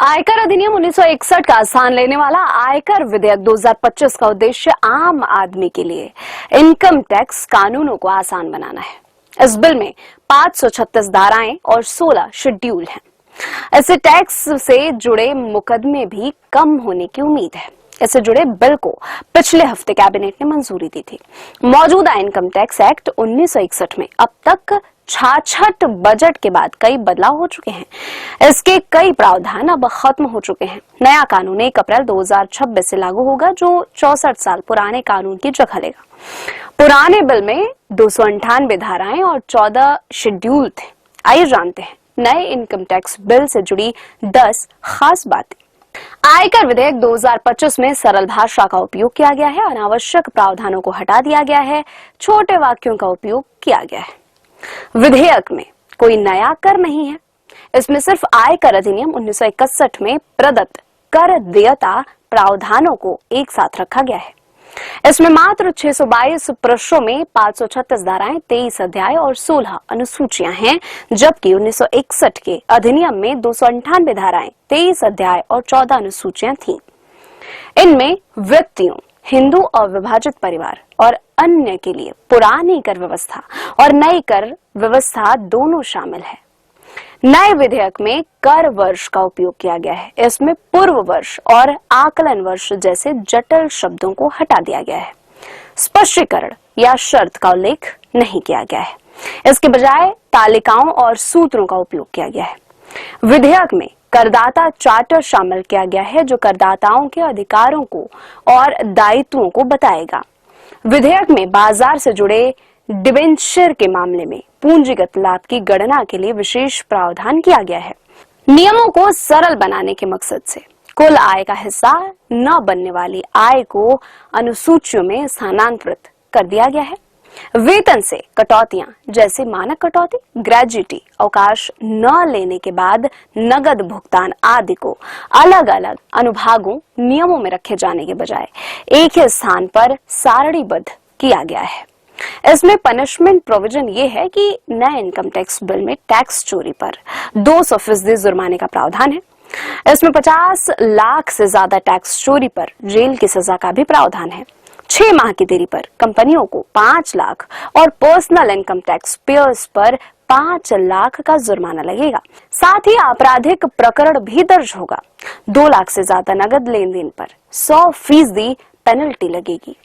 आयकर अधिनियम 1961 का स्थान लेने वाला आयकर विधेयक 2025 का उद्देश्य आम आदमी के लिए इनकम टैक्स कानूनों को आसान बनाना है। इस बिल में 536 धाराएं और 16 शेड्यूल हैं। इससे टैक्स से जुड़े मुकदमे भी कम होने की उम्मीद है। इससे जुड़े बिल को पिछले हफ्ते कैबिनेट ने मंजूरी दी थी। मौजूदा इनकम टैक्स एक्ट 1961 में अब तक 66 बजट के बाद कई बदलाव हो चुके हैं। इसके कई प्रावधान अब खत्म हो चुके हैं। नया कानून 1 अप्रैल 2026 से लागू होगा, जो 64 साल पुराने कानून की जगह लेगा। पुराने बिल में 298 धाराएं और 14 शेड्यूल थे। आइए जानते हैं नए इनकम टैक्स बिल से जुड़ी 10 खास बातें। आयकर विधेयक 2025 में सरल भाषा का उपयोग किया गया है, अनावश्यक प्रावधानों को हटा दिया गया है, छोटे वाक्यों का उपयोग किया गया है। विधेयक में कोई नया कर नहीं है। इसमें सिर्फ आयकर अधिनियम 1961 में प्रदत्त कर देयता प्रावधानों को एक साथ रखा गया है। इसमें मात्र 622 पृष्ठों में 536 धाराएं, 23 अध्याय और 16 अनुसूचियां हैं, जबकि 1961 के अधिनियम में 298 धाराएं, 23 अध्याय और 14 अनुसूचियां थीं। इनमें व्यक्तियों, हिंदू अविभाजित परिवार और अन्य के लिए पुरानी कर व्यवस्था और नई कर व्यवस्था दोनों शामिल है। नए विधेयक में कर वर्ष का उपयोग किया गया है। इसमें पूर्व वर्ष और आकलन वर्ष जैसे जटिल शब्दों को हटा दिया गया है। स्पष्टीकरण या शर्त का उल्लेख नहीं किया गया है। इसके बजाय तालिकाओं और सूत्रों का उपयोग किया गया है। विधेयक में करदाता चार्टर शामिल किया गया है, जो करदाताओं के अधिकारों को और दायित्वों को बताएगा। विधेयक में बाजार से जुड़े डिबेंचर के मामले में पूंजीगत लाभ की गणना के लिए विशेष प्रावधान किया गया है। नियमों को सरल बनाने के मकसद से कुल आय का हिस्सा न बनने वाली आय को अनुसूचियों में स्थानांतरित कर दिया गया है। वेतन से कटौतियां जैसे मानक कटौती, ग्रेजुटी, अवकाश न लेने के बाद नगद भुगतान आदि को अलग अलग अनुभागों नियमों में रखे जाने के बजाय एक ही स्थान पर सारणीबद्ध किया गया है। इसमें पनिशमेंट प्रोविजन ये है कि नए इनकम टैक्स बिल में टैक्स चोरी पर 200% जुर्माने का प्रावधान है। इसमें 50 लाख से ज्यादा टैक्स चोरी पर जेल की सजा का भी प्रावधान है। 6 माह की देरी पर कंपनियों को 5 लाख और पर्सनल इनकम टैक्स पेयर्स पर 5 लाख का जुर्माना लगेगा। साथ ही आपराधिक प्रकरण भी दर्ज होगा। 2 लाख से ज्यादा नगद लेन देन पर 100% पेनल्टी लगेगी।